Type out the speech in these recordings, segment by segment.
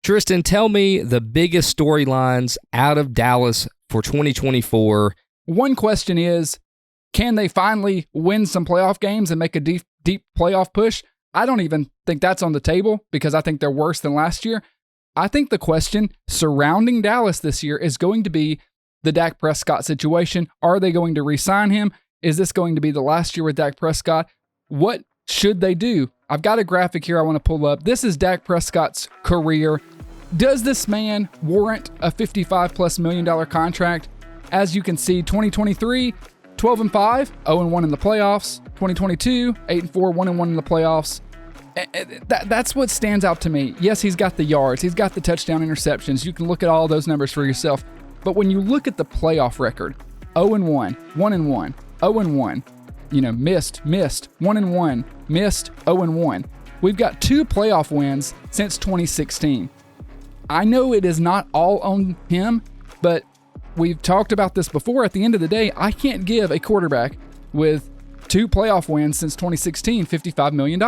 Tristan, tell me the biggest storylines out of Dallas for 2024. One question is, can they finally win some playoff games and make a deep playoff push? I don't even think that's on the table because I think they're worse than last year. I think the question surrounding Dallas this year is going to be the Dak Prescott situation. Are they going to re-sign him? Is this going to be the last year with Dak Prescott? What should they do? I've got a graphic here I want to pull up. This is Dak Prescott's career. Does this man warrant a $55+ million contract? As you can see, 2023, 12-5, 0-1 in the playoffs. 2022, 8-4, 1-1 in the playoffs. That's what stands out to me. Yes, he's got the yards. He's got the touchdown interceptions. You can look at all those numbers for yourself. But when you look at the playoff record, 0-1, 1-1, 0-1, missed, 1-1, missed, 0-1. We've got 2 playoff wins since 2016. I know it is not all on him, but we've talked about this before. At the end of the day, I can't give a quarterback with 2 playoff wins since 2016 $55 million.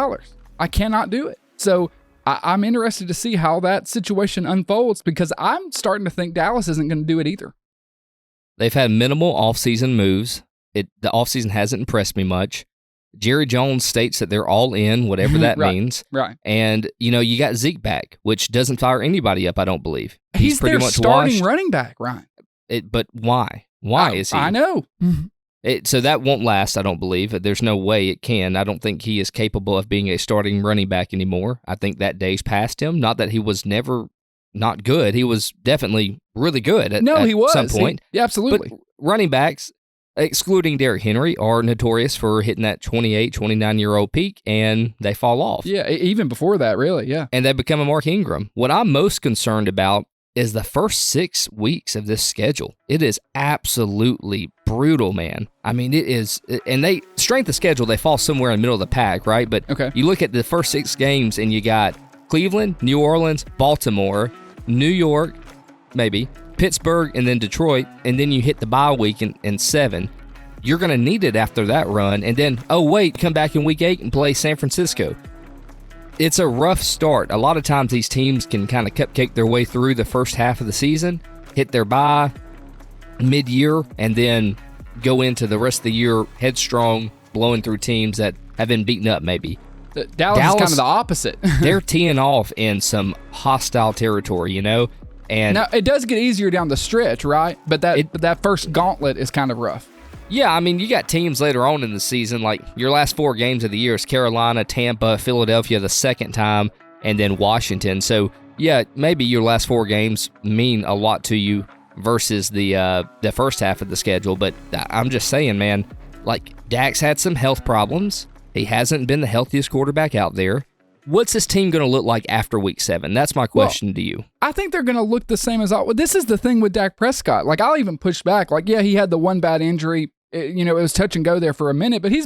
I cannot do it. So I'm interested to see how that situation unfolds because I'm starting to think Dallas isn't going to do it either. They've had minimal offseason moves. The offseason hasn't impressed me much. Jerry Jones states that they're all in, whatever that means. Right. And, you got Zeke back, which doesn't fire anybody up, I don't believe. He's pretty their much starting washed. running back, Ryan. But why? Why is he? I know. So that won't last, I don't believe. There's no way it can. I don't think he is capable of being a starting running back anymore. I think that day's past him. Not that he was never not good. He was definitely really good at some point. Yeah, absolutely. But running backs, excluding Derrick Henry, are notorious for hitting that 28, 29-year-old peak, and they fall off. Yeah, even before that, really, yeah. And they become a Mark Ingram. What I'm most concerned about is the first 6 weeks of this schedule. It is absolutely brutal, man. I mean, it is, and strength of schedule, they fall somewhere in the middle of the pack, right? But you look at the first 6 games, and you got Cleveland, New Orleans, Baltimore, New York, maybe, Pittsburgh, and then Detroit, and then you hit the bye week in 7. You're going to need it after that run, and then, come back in week 8 and play San Francisco. It's a rough start. A lot of times these teams can kind of cupcake their way through the first half of the season, hit their bye mid-year, and then go into the rest of the year headstrong, blowing through teams that have been beaten up maybe. Dallas is kind of the opposite. They're teeing off in some hostile territory, And now, it does get easier down the stretch, right? But that first gauntlet is kind of rough. Yeah, I mean, you got teams later on in the season, like your last 4 games of the year is Carolina, Tampa, Philadelphia the second time, and then Washington. So, yeah, maybe your last 4 games mean a lot to you versus the first half of the schedule. But I'm just saying, man, like Dak's had some health problems. He hasn't been the healthiest quarterback out there. What's this team going to look like after week 7? That's my question to you. I think they're going to look the same as all. This is the thing with Dak Prescott. Like, I'll even push back. Like, yeah, he had the one bad injury. It was touch and go there for a minute, but he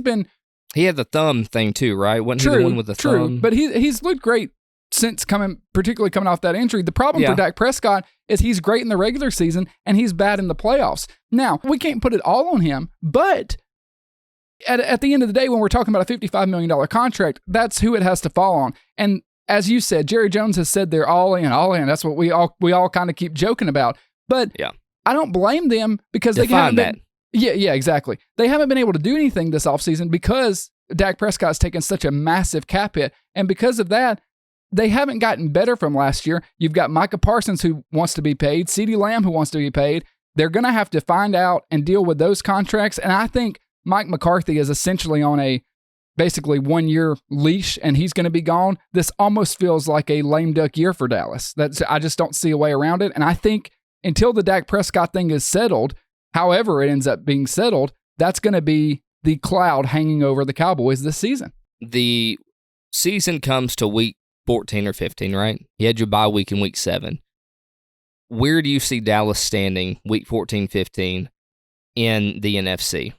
had the thumb thing too, right? Wasn't he the one with the thumb? But he's looked great since particularly coming off that injury. The problem for Dak Prescott is he's great in the regular season and he's bad in the playoffs. Now, we can't put it all on him, but at the end of the day, when we're talking about a $55 million contract, that's who it has to fall on. And as you said, Jerry Jones has said they're all in, all in. That's what we all kind of keep joking about. But I don't blame them because they haven't been. Yeah, exactly. They haven't been able to do anything this offseason because Dak Prescott's taken such a massive cap hit. And because of that, they haven't gotten better from last year. You've got Micah Parsons who wants to be paid, CeeDee Lamb who wants to be paid. They're going to have to find out and deal with those contracts. And I think Mike McCarthy is essentially on a basically 1-year leash and he's going to be gone. This almost feels like a lame duck year for Dallas. I just don't see a way around it. And I think until the Dak Prescott thing is settled, however it ends up being settled, that's going to be the cloud hanging over the Cowboys this season. The season comes to week 14 or 15, right? You had your bye week in week 7. Where do you see Dallas standing week 14, 15 in the NFC?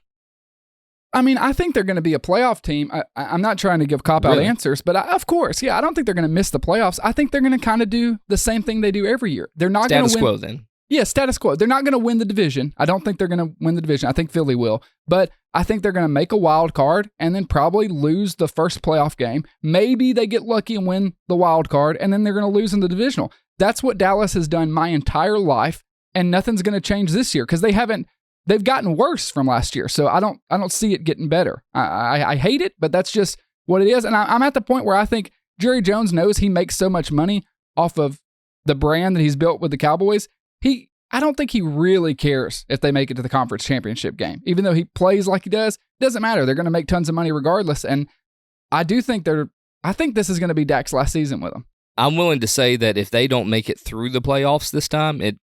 I mean, I think they're going to be a playoff team. I'm not trying to give cop-out answers, but of course, I don't think they're going to miss the playoffs. I think they're going to kind of do the same thing they do every year. They're not going to win. Status quo, then. Yeah, status quo. They're not going to win the division. I don't think they're going to win the division. I think Philly will. But I think they're going to make a wild card and then probably lose the first playoff game. Maybe they get lucky and win the wild card, and then they're going to lose in the divisional. that's what Dallas has done my entire life, and nothing's going to change this year because they've gotten worse from last year. So I don't see it getting better. I hate it, but that's just what it is. And I'm at the point where I think Jerry Jones knows he makes so much money off of the brand that he's built with the Cowboys. I don't think he really cares if they make it to the conference championship game. Even though he plays like he does, it doesn't matter. They're going to make tons of money regardless. And I think this is going to be Dak's last season with him. I'm willing to say that if they don't make it through the playoffs this time, it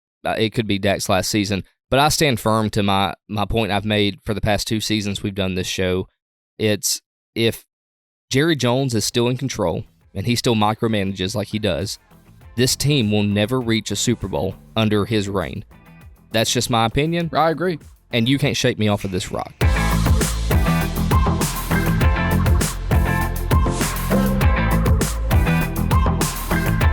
could be Dak's last season. But I stand firm to my point I've made for the past 2 seasons we've done this show. It's if Jerry Jones is still in control and he still micromanages like he does, this team will never reach a Super Bowl under his reign. That's just my opinion. I agree. And you can't shake me off of this rock.